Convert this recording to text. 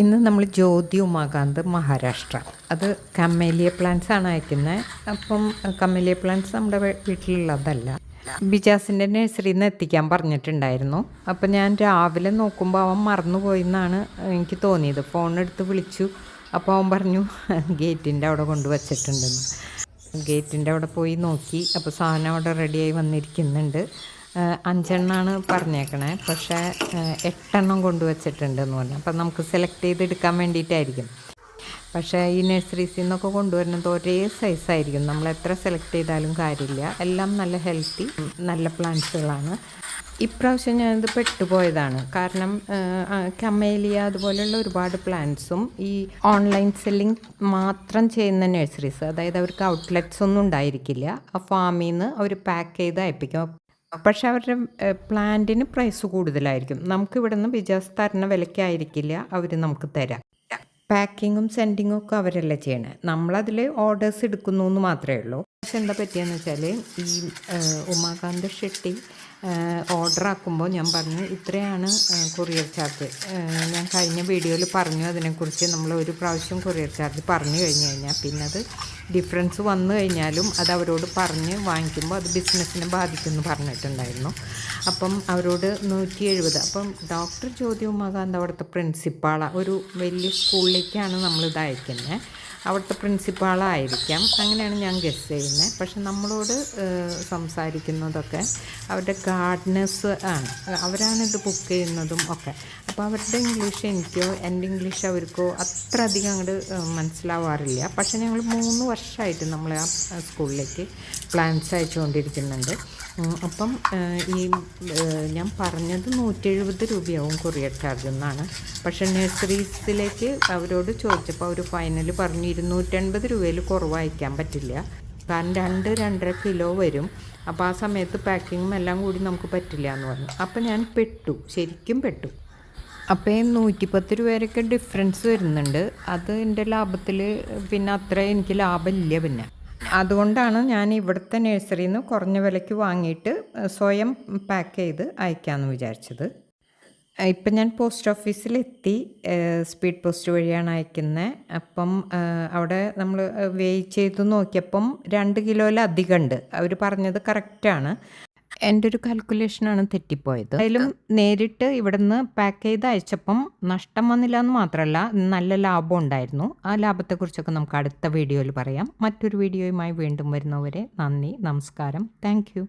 ഇന്ന് നമ്മൾ ജ്യോതി ഉമാകാന്ത് മഹാരാഷ്ട്ര അത് കമ്മേലിയ പ്ലാന്റ്സ് ആണ് അയക്കുന്നത്. അപ്പം കമ്മേലിയ പ്ലാന്റ്സ് നമ്മുടെ വീട്ടിലുള്ളതല്ല, ബിജാസിൻ്റെ നഴ്സറിയിൽ നിന്ന് എത്തിക്കാൻ പറഞ്ഞിട്ടുണ്ടായിരുന്നു. അപ്പം ഞാൻ രാവിലെ നോക്കുമ്പോൾ അവൻ മറന്നുപോയി എന്നാണ് എനിക്ക് തോന്നിയത്. ഫോണെടുത്ത് വിളിച്ചു, അപ്പോൾ അവൻ പറഞ്ഞു ഗേറ്റിൻ്റെ അവിടെ കൊണ്ടുവച്ചിട്ടുണ്ടെന്ന്. ഗേറ്റിൻ്റെ അവിടെ പോയി നോക്കി, അപ്പോൾ സാധനം അവിടെ റെഡിയായി വന്നിരിക്കുന്നുണ്ട്. 5 എണ്ണമാണ് പറഞ്ഞേക്കണേ, പക്ഷേ 8 എണ്ണം കൊണ്ടുവച്ചിട്ടുണ്ടെന്ന് പറഞ്ഞു. അപ്പം നമുക്ക് സെലക്ട് ചെയ്തെടുക്കാൻ വേണ്ടിയിട്ടായിരിക്കും. പക്ഷേ ഈ നഴ്സറീസിൽ നിന്നൊക്കെ കൊണ്ടുവരുന്നത് ഒരേ സൈസായിരിക്കും. നമ്മൾ എത്ര സെലക്ട് ചെയ്താലും കാര്യമില്ല. എല്ലാം നല്ല ഹെൽത്തി നല്ല പ്ലാന്റ്സുകളാണ്. ഇപ്രാവശ്യം ഞാനിത് പെട്ടുപോയതാണ്. കാരണം കമേലിയ അതുപോലെയുള്ള ഒരുപാട് പ്ലാന്റ്സും ഈ ഓൺലൈൻ സെല്ലിംഗ് മാത്രം ചെയ്യുന്ന നഴ്സറീസ്, അതായത് അവർക്ക് ഔട്ട്ലെറ്റ്സ് ഒന്നും ഉണ്ടായിരിക്കില്ല. ആ ഫാമിൽ നിന്ന് അവർ പാക്ക് ചെയ്ത് അയപ്പിക്കും. പക്ഷേ അവരുടെ പ്ലാന്റിന് പ്രൈസ് കൂടുതലായിരിക്കും. നമുക്ക് ഇവിടെ നിന്ന് ബിജാസ് തരുന്ന വിലയ്ക്കായിരിക്കില്ല അവർ നമുക്ക് തരാം. പാക്കിങ്ങും സെൻഡിങ്ങും ഒക്കെ അവരല്ലേ ചെയ്യണേ, നമ്മളതിൽ ഓർഡേഴ്സ് എടുക്കുന്നു എന്ന് മാത്രമേ ഉള്ളൂ. പക്ഷെ എന്താ പറ്റിയെന്ന് വെച്ചാൽ ഈ ഉമാകാന്ത് ഷെട്ടി ഓർഡർ ആക്കുമ്പോൾ ഞാൻ പറഞ്ഞു ഇത്രയാണ് കൊറിയർ ചാർജ്. ഞാൻ കഴിഞ്ഞ വീഡിയോയിൽ പറഞ്ഞു അതിനെക്കുറിച്ച്. നമ്മൾ ഒരു പ്രാവശ്യം കൊറിയർ ചാർജ് പറഞ്ഞു കഴിഞ്ഞ് കഴിഞ്ഞാൽ പിന്നെ അത് ഡിഫറൻസ് വന്നു കഴിഞ്ഞാലും അത് അവരോട് പറഞ്ഞ് വാങ്ങിക്കുമ്പോൾ അത് ബിസിനസ്സിനെ ബാധിക്കുമെന്ന് പറഞ്ഞിട്ടുണ്ടായിരുന്നു. അപ്പം അവരോട് 170. അപ്പം ഡോക്ടർ ജ്യോതി ഉമാകാന്ത് അവിടുത്തെ പ്രിൻസിപ്പാളാണ്. ഒരു വലിയ സ്കൂളിലേക്കാണ് നമ്മളിത് അയക്കുന്നത്. അവിടുത്തെ പ്രിൻസിപ്പാളായിരിക്കാം, അങ്ങനെയാണ് ഞാൻ ഗസ് ചെയ്യുന്നത്. പക്ഷെ നമ്മളോട് സംസാരിക്കുന്നതൊക്കെ അവരുടെ ഗാർഡനേഴ്സ് ആണ്, അവരാണിത് ബുക്ക് ചെയ്യുന്നതും ഒക്കെ. അപ്പോൾ അവരുടെ ഇംഗ്ലീഷ് എനിക്കോ എൻ്റെ ഇംഗ്ലീഷ് അവർക്കോ അത്ര അധികം അങ്ങോട്ട് മനസ്സിലാവാറില്ല. പക്ഷെ ഞങ്ങൾ 3 വർഷമായിട്ട് നമ്മൾ ആ സ്കൂളിലേക്ക് പ്ലാൻസ് അയച്ചുകൊണ്ടിരിക്കുന്നുണ്ട്. അപ്പം ഈ ഞാൻ പറഞ്ഞത് 170 രൂപയാവും കൊറിയർ ചാർജ് എന്നാണ്. പക്ഷേ നഴ്സറീസിലേക്ക് അവരോട് ചോദിച്ചപ്പോൾ അവർ ഫൈനൽ പറഞ്ഞു 280 രൂപയിൽ കുറവ് അയക്കാൻ പറ്റില്ല. കാരണം 2-2.5 കിലോ വരും. അപ്പോൾ ആ സമയത്ത് പാക്കിങ്ങും എല്ലാം കൂടി നമുക്ക് പറ്റില്ല എന്ന് പറഞ്ഞു. അപ്പോൾ ഞാൻ ശരിക്കും പെട്ടു. അപ്പോൾ 110 രൂപ വരെയൊക്കെ ഡിഫറൻസ് വരുന്നുണ്ട്. അത് എൻ്റെ ലാഭത്തിൽ പിന്നെ അത്ര എനിക്ക് ലാഭമില്ല. പിന്നെ അതുകൊണ്ടാണ് ഞാൻ ഇവിടുത്തെ നഴ്സറിയിൽ നിന്ന് കുറഞ്ഞ വിലയ്ക്ക് വാങ്ങിയിട്ട് സ്വയം പാക്ക് ചെയ്ത് അയക്കാമെന്ന് വിചാരിച്ചത്. ഇപ്പം ഞാൻ പോസ്റ്റ് ഓഫീസിലെത്തി. സ്പീഡ് പോസ്റ്റ് വഴിയാണ് അയക്കുന്നത്. അപ്പം അവിടെ നമ്മൾ വെയ് ചെയ്ത് നോക്കിയപ്പം 2 കിലോയിലധികം ഉണ്ട്. അവർ പറഞ്ഞത് കറക്റ്റാണ്. എൻ്റെ ഒരു കാൽക്കുലേഷനാണ് തെറ്റിപ്പോയത്. അതിലും നേരിട്ട് ഇവിടെ നിന്ന് പാക്ക് ചെയ്ത് അയച്ചപ്പം നഷ്ടം വന്നില്ല എന്ന് മാത്രമല്ല, നല്ല ലാഭം ഉണ്ടായിരുന്നു. ആ ലാഭത്തെക്കുറിച്ചൊക്കെ നമുക്ക് അടുത്ത വീഡിയോയിൽ പറയാം. മറ്റൊരു വീഡിയോയുമായി വീണ്ടും വരുന്നവരെ നന്ദി, നമസ്കാരം, താങ്ക് യു.